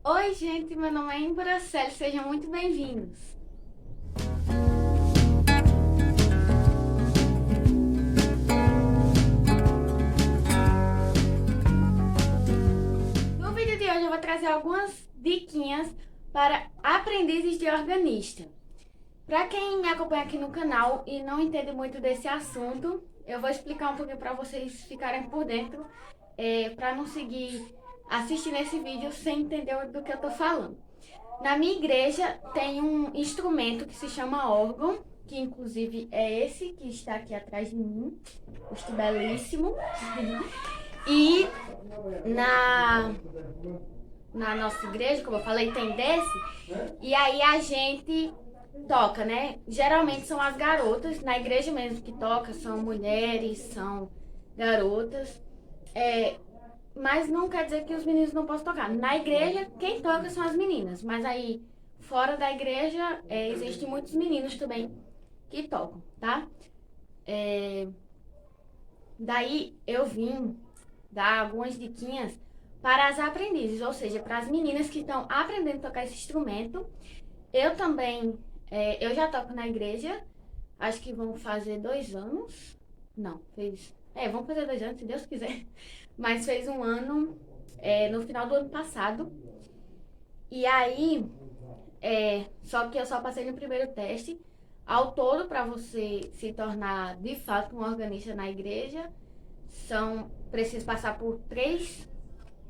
Oi, gente, meu nome é Imbracelli, sejam muito bem-vindos. No vídeo de hoje eu vou trazer algumas diquinhas para aprendizes de organista. Para quem me acompanha aqui no canal e não entende muito desse assunto, eu vou explicar um pouquinho para vocês ficarem por dentro, para não seguir assistindo esse vídeo sem entender do que eu tô falando. Na minha igreja tem um instrumento que se chama órgão, que inclusive é esse que está aqui atrás de mim, este belíssimo. E na, na nossa igreja, como eu falei, tem desse. E aí a gente toca, né? Geralmente são as garotas, na igreja mesmo que toca, são mulheres, são garotas. É, mas não quer dizer que os meninos não possam tocar. Na igreja, quem toca são as meninas. Mas aí, fora da igreja, existem muitos meninos também que tocam, tá? É, daí eu vim dar algumas diquinhas para as aprendizes, ou seja, para as meninas que estão aprendendo a tocar esse instrumento. Eu também, eu já toco na igreja, acho que vão fazer 2 anos. Não, fez. Vamos fazer 2 anos, se Deus quiser. Mas fez um ano, no final do ano passado. E aí, só que eu só passei no primeiro teste. Ao todo, para você se tornar de fato um organista na igreja, precisa passar por três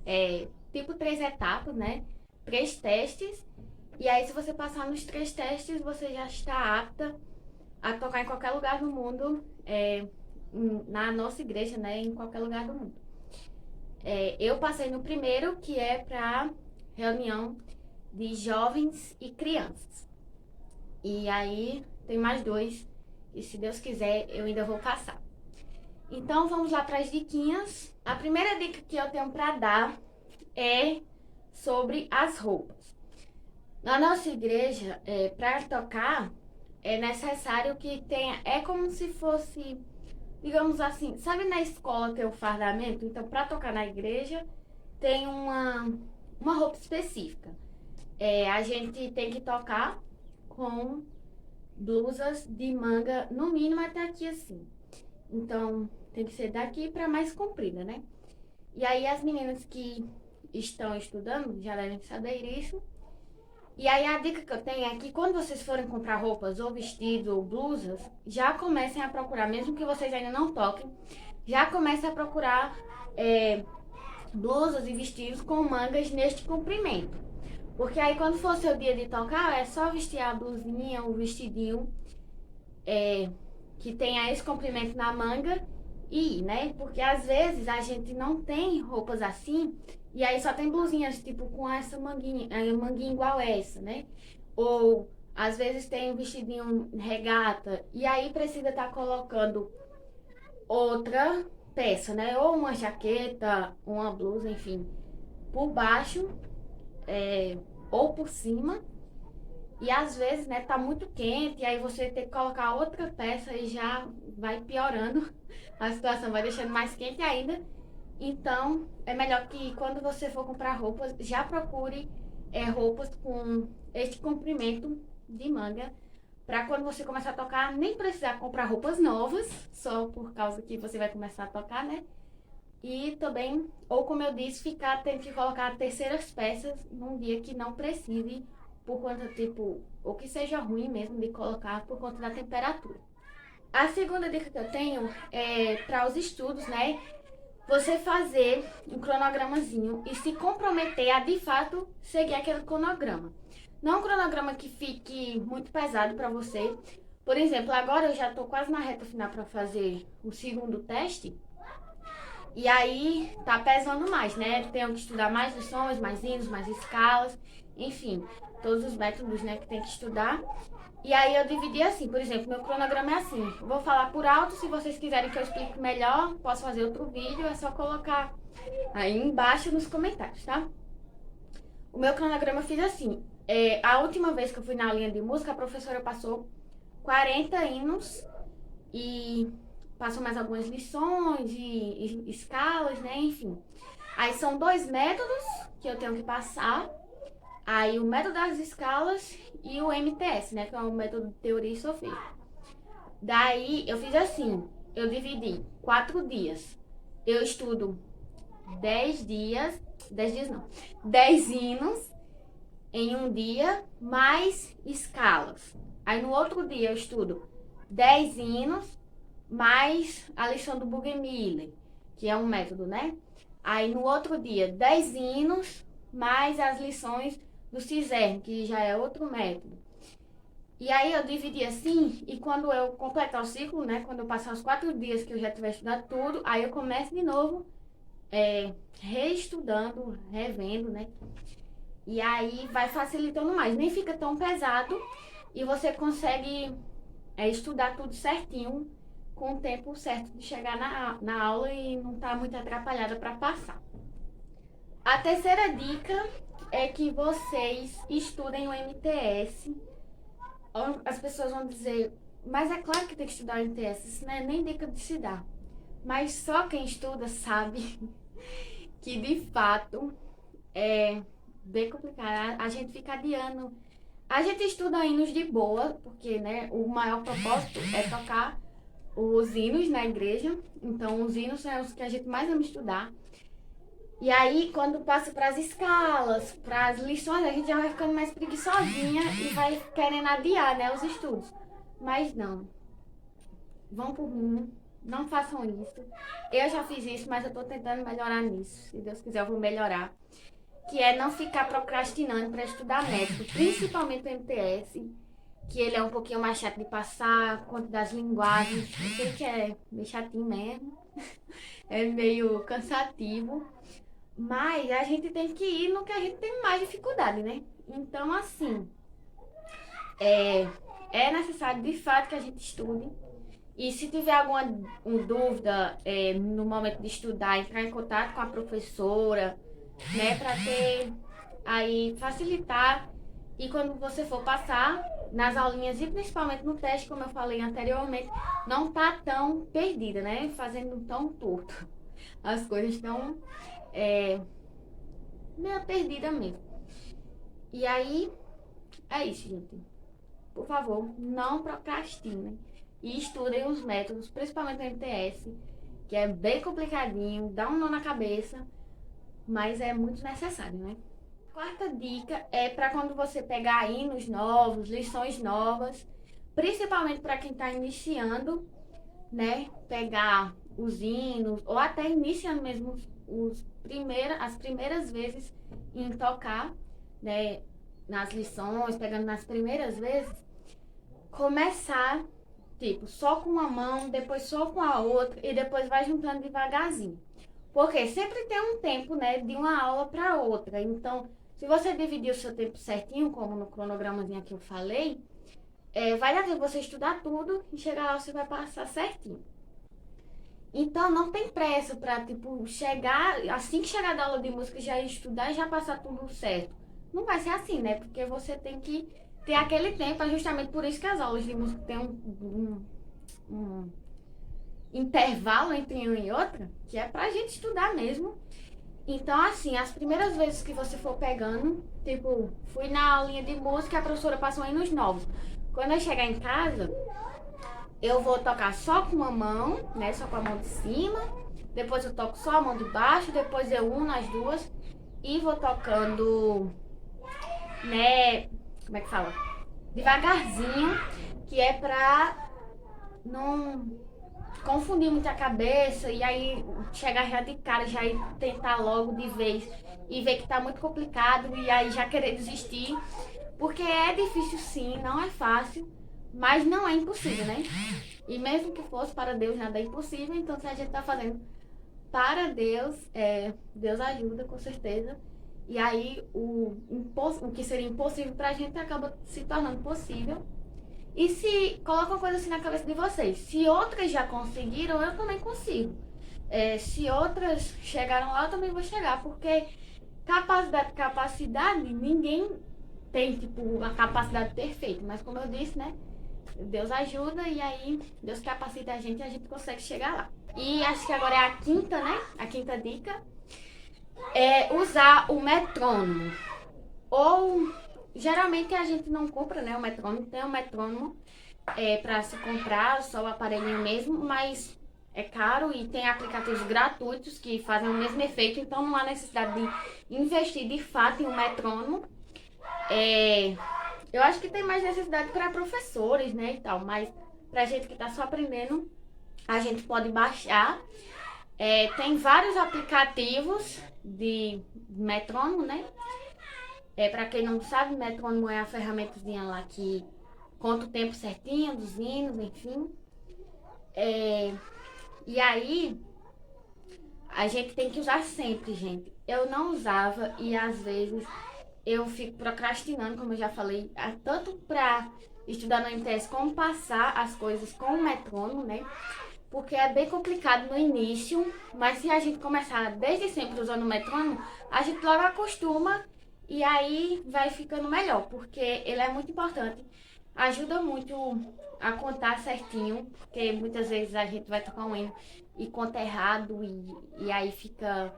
etapas, né? 3 testes. E aí, se você passar nos 3 testes, você já está apta a tocar em qualquer lugar do mundo, na nossa igreja, né? Em qualquer lugar do mundo. Eu passei no primeiro, que é para reunião de jovens e crianças. E aí tem mais 2, e se Deus quiser eu ainda vou passar. Então vamos lá para as diquinhas. A primeira dica que eu tenho para dar é sobre as roupas. Na nossa igreja, para tocar, é necessário que tenha. É como se fosse, digamos assim, sabe na escola tem o fardamento? Então, para tocar na igreja, tem uma roupa específica. A gente tem que tocar com blusas de manga, no mínimo até aqui assim. Então, tem que ser daqui para mais comprida, né? E aí, as meninas que estão estudando já devem saber isso. E aí, a dica que eu tenho é que quando vocês forem comprar roupas, ou vestidos, ou blusas, já comecem a procurar, mesmo que vocês ainda não toquem, já comecem a procurar blusas e vestidos com mangas neste comprimento. Porque aí, quando for seu dia de tocar, é só vestir a blusinha, o vestidinho, que tenha esse comprimento na manga e ir, né? Porque às vezes a gente não tem roupas assim e aí só tem blusinhas tipo com essa manguinha igual essa, né? Ou às vezes tem um vestidinho regata e aí precisa estar colocando outra peça, né? Ou uma jaqueta, uma blusa, enfim, por baixo, ou por cima. E às vezes, né, tá muito quente, e aí você tem que colocar outra peça e já vai piorando a situação, vai deixando mais quente ainda. Então, é melhor que quando você for comprar roupas, já procure roupas com este comprimento de manga, para quando você começar a tocar, nem precisar comprar roupas novas, só por causa que você vai começar a tocar, né? E também, ou como eu disse, ficar tendo que colocar terceiras peças num dia que não precise, por conta, tipo, ou que seja ruim mesmo de colocar por conta da temperatura. A segunda dica que eu tenho é para os estudos, né? Você fazer um cronogramazinho e se comprometer a de fato seguir aquele cronograma. Não um cronograma que fique muito pesado para você. Por exemplo, agora eu já estou quase na reta final para fazer o segundo teste. E aí tá pesando mais, né? Tenho que estudar mais lições, mais hinos, mais escalas, enfim, todos os métodos, né, que tem que estudar. E aí eu dividi assim, por exemplo, meu cronograma é assim. Eu vou falar por alto, se vocês quiserem que eu explique melhor, posso fazer outro vídeo, é só colocar aí embaixo nos comentários, tá? O meu cronograma eu fiz assim. A última vez que eu fui na linha de música, a professora passou 40 hinos e passou mais algumas lições e escalas, né? Enfim. Aí são 2 métodos que eu tenho que passar. Aí o método das escalas e o MTS, né? Que é o método de teoria e sofisma. Daí eu fiz assim, eu dividi 4 dias. Eu estudo 10 dias, 10 dias não, 10 hinos em um dia, mais escalas. Aí no outro dia eu estudo 10 hinos, mais a lição do Buggemiller, que é um método, né? Aí no outro dia, 10 hinos, mais as lições do Cizerne, que já é outro método. E aí eu dividi assim, e quando eu completar o ciclo, né? Quando eu passar os 4 dias que eu já tiver estudado tudo, aí eu começo de novo, reestudando, revendo, né? E aí vai facilitando mais, nem fica tão pesado e você consegue estudar tudo certinho com o tempo certo de chegar na aula e não tá muito atrapalhada para passar. A terceira dica é que vocês estudem o MTS. As pessoas vão dizer, mas é claro que tem que estudar o MTS, isso não é nem dica de se dar. Mas só quem estuda sabe que de fato é bem complicado. A gente fica adiando. A gente estuda hinos de boa, porque né, o maior propósito é tocar os hinos na igreja. Então, os hinos são os que a gente mais ama estudar. E aí, quando passa para as escalas, para as lições, a gente já vai ficando mais preguiçosinha e vai querendo adiar, né, os estudos. Mas não. Vão por mim. Não façam isso. Eu já fiz isso, mas eu tô tentando melhorar nisso. Se Deus quiser, eu vou melhorar. Que é não ficar procrastinando para estudar método, principalmente o MTS, que ele é um pouquinho mais chato de passar, quanto das linguagens. Eu sei que é meio chatinho mesmo, é meio cansativo, mas a gente tem que ir no que a gente tem mais dificuldade, né? Então, assim, é necessário de fato que a gente estude. E se tiver alguma dúvida no momento de estudar, entrar em contato com a professora, né, para ter aí facilitar e quando você for passar nas aulinhas e principalmente no teste, como eu falei anteriormente, não tá tão perdida, né, fazendo tão torto. As coisas estão meio perdida mesmo. E aí é isso, gente. Por favor, não procrastinem e estudem os métodos, principalmente o MTS, que é bem complicadinho, dá um nó na cabeça, mas é muito necessário, né? Quarta dica é para quando você pegar hinos novos, lições novas, principalmente para quem está iniciando, né? Pegar os hinos, ou até iniciando mesmo as primeiras vezes em tocar, né? Nas lições, pegando nas primeiras vezes, começar, tipo, só com uma mão, depois só com a outra, e depois vai juntando devagarzinho. Porque sempre tem um tempo, né, de uma aula para outra. Então, se você dividir o seu tempo certinho, como no cronogramazinho que eu falei, vai dar tempo você estudar tudo e chegar lá você vai passar certinho. Então, não tem pressa para, tipo, chegar, assim que chegar da aula de música, já estudar e já passar tudo certo. Não vai ser assim, né? Porque você tem que ter aquele tempo, é justamente por isso que as aulas de música têm um intervalo entre uma e outra, que é pra gente estudar mesmo. Então, assim, as primeiras vezes que você for pegando, tipo, fui na aulinha de música e a professora passou hinos novos. Quando eu chegar em casa, eu vou tocar só com uma mão, né? Só com a mão de cima. Depois eu toco só a mão de baixo, depois eu uno as duas e vou tocando, né? Como é que fala? Devagarzinho, que é pra não confundir muito a cabeça e aí chegar já de cara, já ir tentar logo de vez e ver que tá muito complicado e aí já querer desistir. Porque é difícil sim, não é fácil, mas não é impossível, né? E mesmo que fosse para Deus, nada é impossível, então se a gente tá fazendo para Deus, Deus ajuda com certeza. E aí o que seria impossível pra gente acaba se tornando possível. E se coloca uma coisa assim na cabeça de vocês, se outras já conseguiram, eu também consigo. Se outras chegaram lá, eu também vou chegar, porque capacidade, ninguém tem, tipo, a capacidade perfeita, mas como eu disse, né, Deus ajuda e aí Deus capacita a gente e a gente consegue chegar lá. E acho que agora é a quinta, né, a quinta dica, é usar o metrônomo. Ou geralmente a gente não compra, né, o metrônomo, tem um metrônomo para se comprar, só o aparelhinho mesmo, mas é caro e tem aplicativos gratuitos que fazem o mesmo efeito, então não há necessidade de investir de fato em um metrônomo. É, eu acho que tem mais necessidade para professores, né, e tal, mas pra gente que tá só aprendendo, a gente pode baixar. Tem vários aplicativos de metrônomo, né? Para quem não sabe, metrônomo é a ferramentazinha lá que conta o tempo certinho dos hinos, enfim. E aí, a gente tem que usar sempre, gente. Eu não usava e às vezes eu fico procrastinando, como eu já falei, tanto para estudar no MTS como passar as coisas com o metrônomo, né? Porque é bem complicado no início, mas se a gente começar desde sempre usando o metrônomo, a gente logo acostuma e aí vai ficando melhor, porque ele é muito importante. Ajuda muito a contar certinho, porque muitas vezes a gente vai tocar um hino e conta errado e aí fica.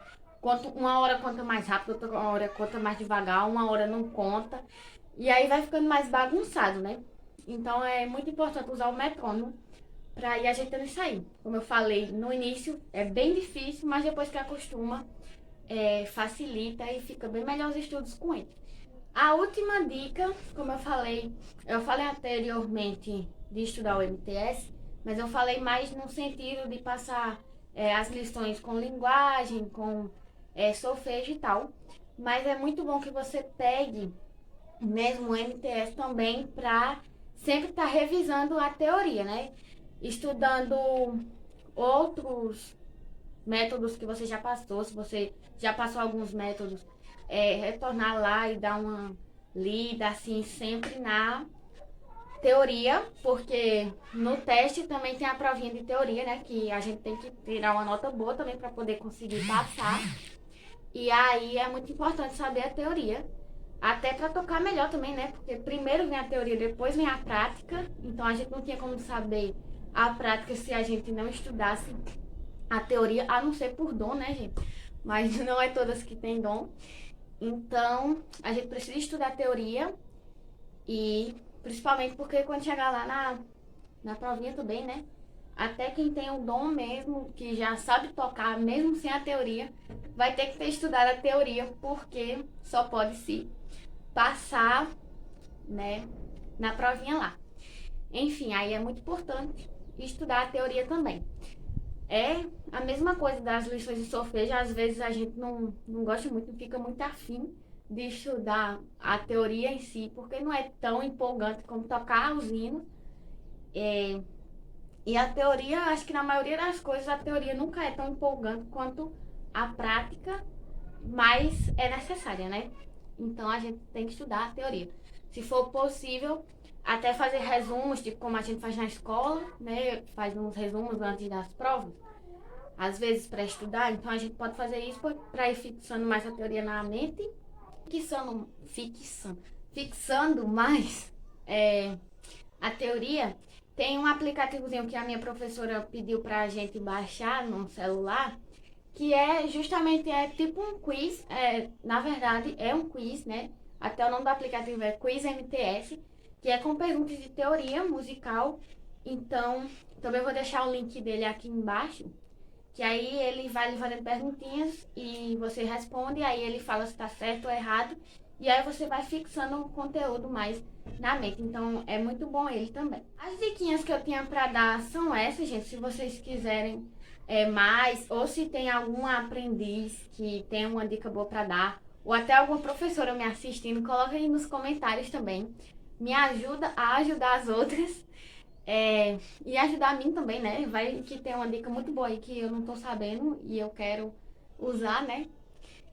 Uma hora conta mais rápido, outra hora conta mais devagar, uma hora não conta. E aí vai ficando mais bagunçado, né? Então é muito importante usar o metrônomo para ir ajeitando isso aí. Como eu falei no início, é bem difícil, mas depois que acostuma, facilita e fica bem melhor os estudos com ele. A última dica, como eu falei anteriormente de estudar o MTS, mas eu falei mais no sentido de passar as lições com linguagem, com solfejo e tal. Mas é muito bom que você pegue mesmo o MTS também para sempre estar revisando a teoria, né? Estudando outros métodos que você já passou, se você já passou alguns métodos, retornar lá e dar uma lida, assim, sempre na teoria, porque no teste também tem a provinha de teoria, né, que a gente tem que tirar uma nota boa também para poder conseguir passar. E aí é muito importante saber a teoria, até para tocar melhor também, né, porque primeiro vem a teoria, depois vem a prática, então a gente não tinha como saber a prática se a gente não estudasse a teoria, a não ser por dom, né, gente? Mas não é todas que têm dom. Então, a gente precisa estudar a teoria e principalmente porque quando chegar lá na provinha também, né? Até quem tem o dom mesmo, que já sabe tocar, mesmo sem a teoria, vai ter que ter estudado a teoria, porque só pode se passar, né, na provinha lá. Enfim, aí é muito importante estudar a teoria também. É a mesma coisa das lições de solfejo, às vezes a gente não gosta muito, não fica muito afim de estudar a teoria em si, porque não é tão empolgante como tocar os hinos. E a teoria, acho que na maioria das coisas, a teoria nunca é tão empolgante quanto a prática, mas é necessária, né? Então a gente tem que estudar a teoria. Se for possível, até fazer resumos, tipo como a gente faz na escola, né? Faz uns resumos antes das provas, às vezes para estudar, então a gente pode fazer isso para ir fixando mais a teoria na mente, fixando mais a teoria. Tem um aplicativozinho que a minha professora pediu para a gente baixar no celular, que é justamente tipo um quiz, na verdade é um quiz, né? Até o nome do aplicativo é Quiz MTS, que é com perguntas de teoria musical. Então, também vou deixar o link dele aqui embaixo, que aí ele vai lhe fazendo perguntinhas e você responde, aí ele fala se está certo ou errado, e aí você vai fixando o conteúdo mais na mente. Então é muito bom ele também. As diquinhas que eu tinha para dar são essas, gente. Se vocês quiserem mais, ou se tem algum aprendiz que tem uma dica boa para dar, ou até alguma professora me assistindo, coloca aí nos comentários também. Me ajuda a ajudar as outras. E ajudar a mim também, né? Vai que tem uma dica muito boa aí que eu não tô sabendo e eu quero usar, né?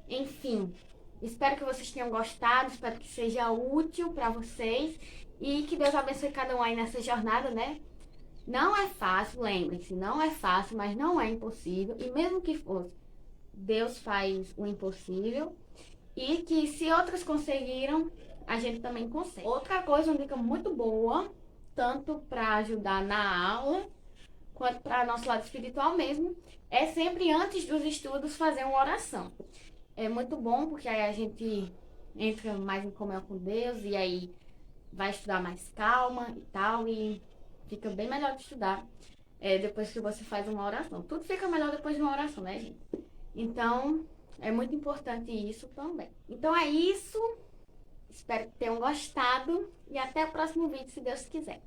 Enfim, espero que vocês tenham gostado, espero que seja útil para vocês e que Deus abençoe cada um aí nessa jornada, né? Não é fácil, lembrem-se, não é fácil, mas não é impossível. E mesmo que fosse, Deus faz o impossível. E que se outros conseguiram, a gente também consegue. Outra coisa, uma dica muito boa, tanto para ajudar na aula, quanto para nosso lado espiritual mesmo, é sempre antes dos estudos fazer uma oração. É muito bom porque aí a gente entra mais em comunhão com Deus e aí vai estudar mais calma e tal, e fica bem melhor de estudar depois que você faz uma oração. Tudo fica melhor depois de uma oração, né, gente? Então, é muito importante isso também. Então é isso. Espero que tenham gostado e até o próximo vídeo, se Deus quiser.